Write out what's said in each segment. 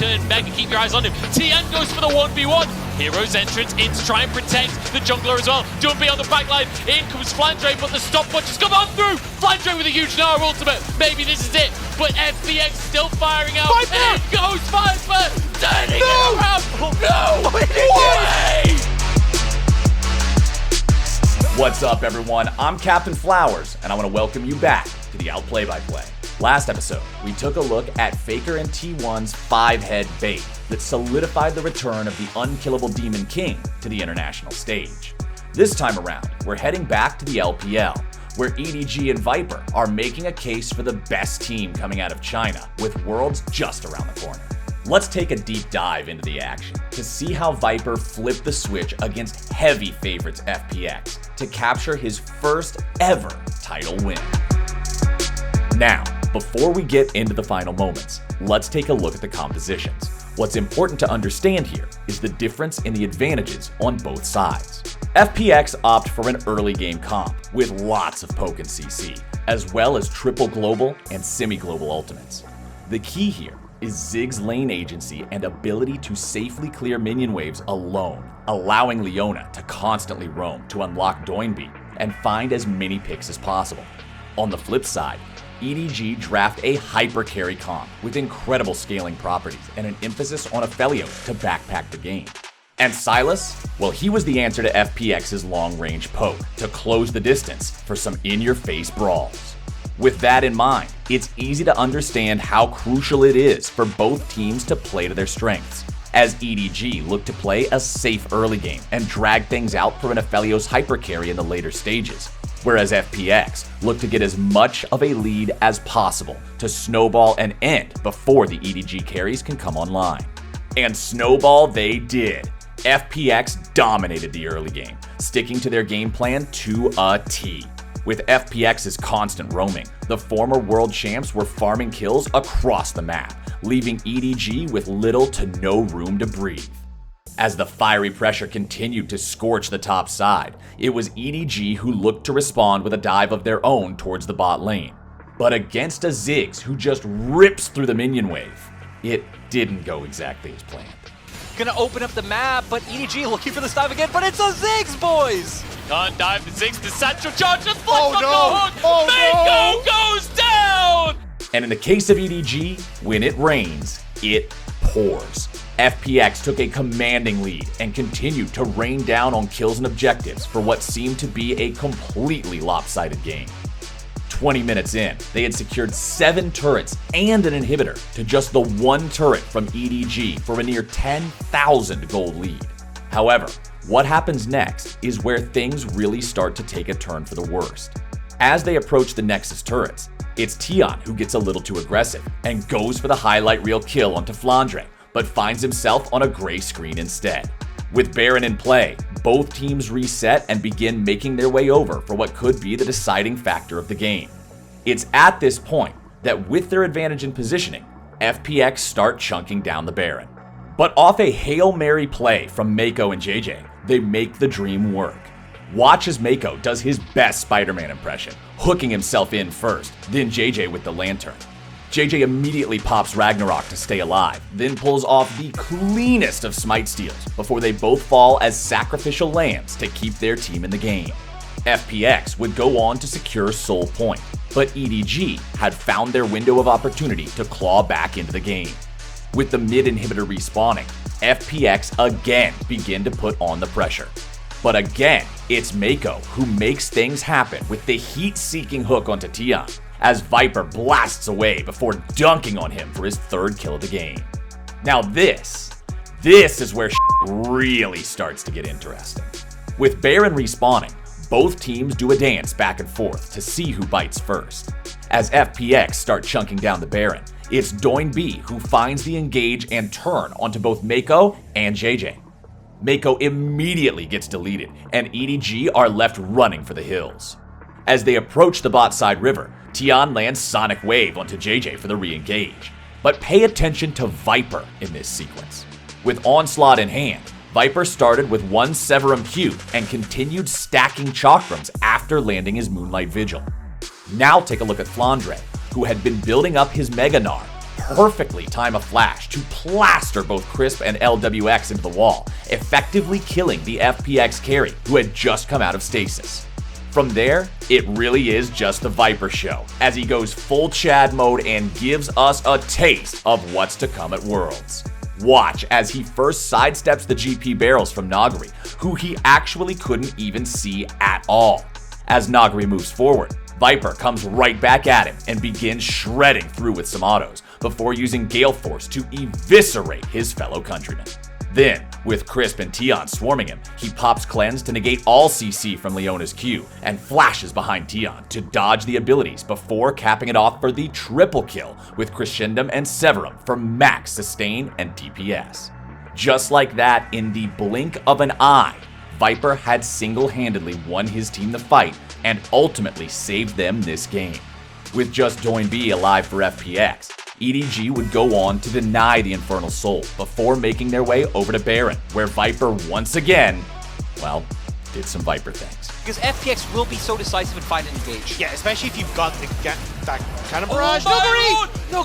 turn. Mega, keep your eyes on him. Tian goes for the 1v1. Hero's entrance in to try and protect the jungler as well. Dumby on the backline. In comes Flandre, but the stopwatch has come on through. Flandre with a huge Nara ultimate. Maybe this is it. But FPX still firing out. Viper! And it goes Viper. Turning No! it around. No! Way! What's up, everyone? I'm Captain Flowers, and I want to welcome you back to the Outplay By play. Last episode, we took a look at Faker and T1's 5-head bait that solidified the return of the unkillable Demon King to the international stage. This time around, we're heading back to the LPL, where EDG and Viper are making a case for the best team coming out of China, with Worlds just around the corner. Let's take a deep dive into the action to see how Viper flipped the switch against heavy favorites FPX to capture his first ever title win. Now, before we get into the final moments, let's take a look at the compositions. What's important to understand here is the difference in the advantages on both sides. FPX opt for an early game comp with lots of poke and CC, as well as triple global and semi-global ultimates. The key here is Ziggs' lane agency and ability to safely clear minion waves alone, allowing Leona to constantly roam to unlock Doinby and find as many picks as possible. On the flip side, EDG draft a hyper carry comp with incredible scaling properties and an emphasis on Aphelios to backpack the game. And Silas? Well, he was the answer to FPX's long-range poke to close the distance for some in-your-face brawls. With that in mind, it's easy to understand how crucial it is for both teams to play to their strengths, as EDG look to play a safe early game and drag things out for an Aphelios hyper carry in the later stages, whereas FPX look to get as much of a lead as possible to snowball and end before the EDG carries can come online. And snowball they did. FPX dominated the early game, sticking to their game plan to a T. With FPX's constant roaming, the former world champs were farming kills across the map, leaving EDG with little to no room to breathe. As the fiery pressure continued to scorch the top side, it was EDG who looked to respond with a dive of their own towards the bot lane. But against a Ziggs who just rips through the minion wave, it didn't go exactly as planned. Gonna open up the map, but EDG looking for this dive again, but it's a Ziggs, boys! Can't dive the Ziggs, the satchel charge, just flips on no. the hook. Oh, Mako goes down! And in the case of EDG, when it rains, it pours. FPX took a commanding lead and continued to rain down on kills and objectives for what seemed to be a completely lopsided game. 20 minutes in, they had secured 7 turrets and an inhibitor to just the 1 turret from EDG for a near 10,000 gold lead. However, what happens next is where things really start to take a turn for the worst. As they approach the Nexus turrets, it's Tian who gets a little too aggressive and goes for the highlight reel kill onto Flandre, but finds himself on a gray screen instead. With Baron in play, both teams reset and begin making their way over for what could be the deciding factor of the game. It's at this point that with their advantage in positioning, FPX start chunking down the Baron. But off a Hail Mary play from Mako and JJ, they make the dream work. Watch as Mako does his best Spider-Man impression, hooking himself in first, then JJ with the lantern. JJ immediately pops Ragnarok to stay alive, then pulls off the cleanest of smite steals before they both fall as sacrificial lambs to keep their team in the game. FPX would go on to secure Soul Point, but EDG had found their window of opportunity to claw back into the game. With the mid inhibitor respawning, FPX again begin to put on the pressure. But again, it's Mako who makes things happen with the heat-seeking hook onto Tian, as Viper blasts away before dunking on him for his 3rd kill of the game. Now this is where really starts to get interesting. With Baron respawning, both teams do a dance back and forth to see who bites first. As FPX start chunking down the Baron, it's Doinby who finds the engage and turn onto both Mako and JJ. Mako immediately gets deleted, and EDG are left running for the hills. As they approach the bot side river, Tian lands Sonic Wave onto JJ for the re-engage. But pay attention to Viper in this sequence. With Onslaught in hand, Viper started with 1 Severum Q and continued stacking Chakrams after landing his Moonlight Vigil. Now take a look at Flandre, who had been building up his Mega Gnar perfectly time a flash to plaster both Crisp and LWX into the wall, effectively killing the FPX carry who had just come out of stasis. From there, it really is just the Viper show, as he goes full Chad mode and gives us a taste of what's to come at Worlds. Watch as he first sidesteps the GP barrels from Nagari, who he actually couldn't even see at all. As Nagari moves forward, Viper comes right back at him and begins shredding through with some autos, before using Gale Force to eviscerate his fellow countrymen. Then, with Crisp and Tion swarming him, he pops Cleanse to negate all CC from Leona's Q and flashes behind Tion to dodge the abilities before capping it off for the triple kill with Crescendum and Severum for max sustain and DPS. Just like that, in the blink of an eye, Viper had single-handedly won his team the fight and ultimately saved them this game. With just Doinb alive for FPX, EDG would go on to deny the Infernal Soul before making their way over to Baron, where Viper once again, well, did some Viper things. Because FPX will be so decisive and fight and engage. Yeah, especially if you've got that kind of barrage. Nagari! No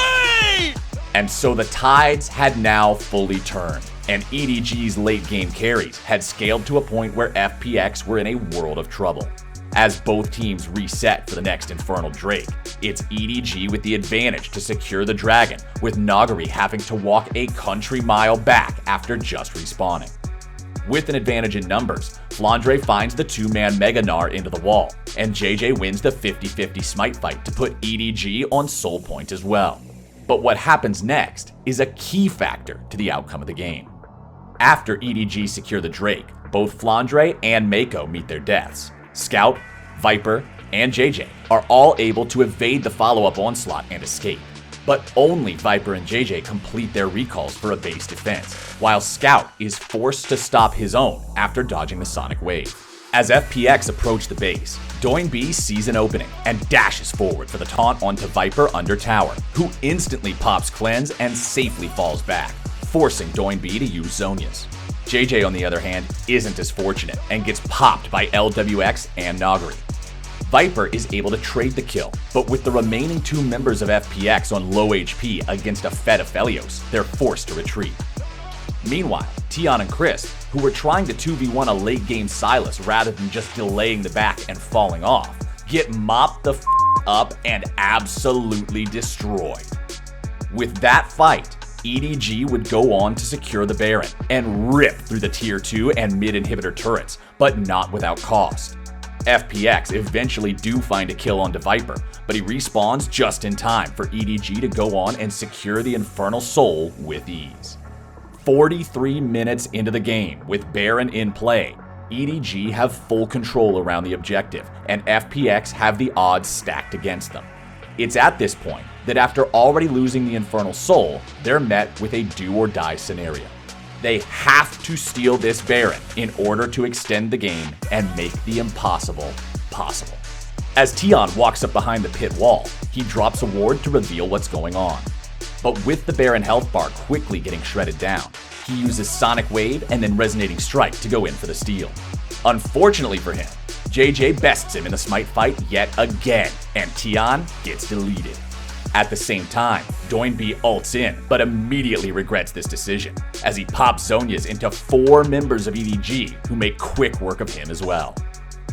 way! And so the tides had now fully turned, and EDG's late game carries had scaled to a point where FPX were in a world of trouble. As both teams reset for the next Infernal Drake, it's EDG with the advantage to secure the dragon, with Nagari having to walk a country mile back after just respawning. With an advantage in numbers, Flandre finds the two-man Mega Gnar into the wall, and JJ wins the 50-50 smite fight to put EDG on soul point as well. But what happens next is a key factor to the outcome of the game. After EDG secure the Drake, both Flandre and Mako meet their deaths. Scout, Viper, and JJ are all able to evade the follow-up onslaught and escape. But only Viper and JJ complete their recalls for a base defense, while Scout is forced to stop his own after dodging the Sonic Wave. As FPX approach the base, Doinb sees an opening and dashes forward for the taunt onto Viper under tower, who instantly pops Cleanse and safely falls back, forcing Doinb to use Zhonya's. JJ, on the other hand, isn't as fortunate and gets popped by LWX and Nagari. Viper is able to trade the kill, but with the remaining two members of FPX on low HP against a Fed Aphelios, they're forced to retreat. Meanwhile, Tion and Crisp, who were trying to 2v1 a late game Sylas rather than just delaying the back and falling off, get mopped the up and absolutely destroyed. With that fight, EDG would go on to secure the Baron and rip through the tier 2 and mid inhibitor turrets, but not without cost. FPX eventually do find a kill onto Viper, but he respawns just in time for EDG to go on and secure the Infernal Soul with ease. 43 minutes into the game, with Baron in play, EDG have full control around the objective, and FPX have the odds stacked against them. It's at this point that after already losing the Infernal Soul, they're met with a do-or-die scenario. They have to steal this Baron in order to extend the game and make the impossible possible. As Tion walks up behind the pit wall, he drops a ward to reveal what's going on. But with the Baron health bar quickly getting shredded down, he uses Sonic Wave and then Resonating Strike to go in for the steal. Unfortunately for him, JJ bests him in the smite fight yet again, and Tion gets deleted. At the same time, Doinb ults in, but immediately regrets this decision, as he pops Zhonya's into 4 members of EDG, who make quick work of him as well.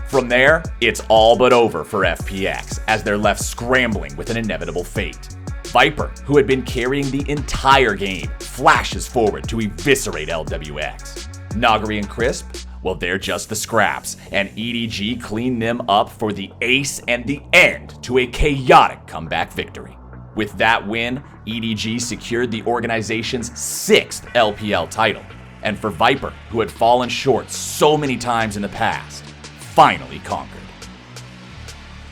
From there, it's all but over for FPX, as they're left scrambling with an inevitable fate. Viper, who had been carrying the entire game, flashes forward to eviscerate LWX. Nagari and Crisp, well, they're just the scraps, and EDG clean them up for the ace and the end to a chaotic comeback victory. With that win, EDG secured the organization's 6th LPL title, and for Viper, who had fallen short so many times in the past, finally conquered.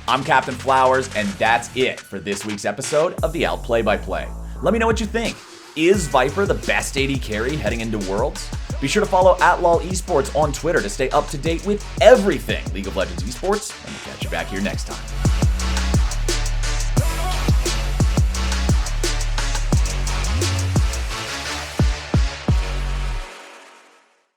I'm Captain Flowers, and that's it for this week's episode of the Outplay by Play. Let me know what you think. Is Viper the best AD carry heading into Worlds? Be sure to follow @LoL Esports on Twitter to stay up to date with everything League of Legends esports, and we'll catch you back here next time.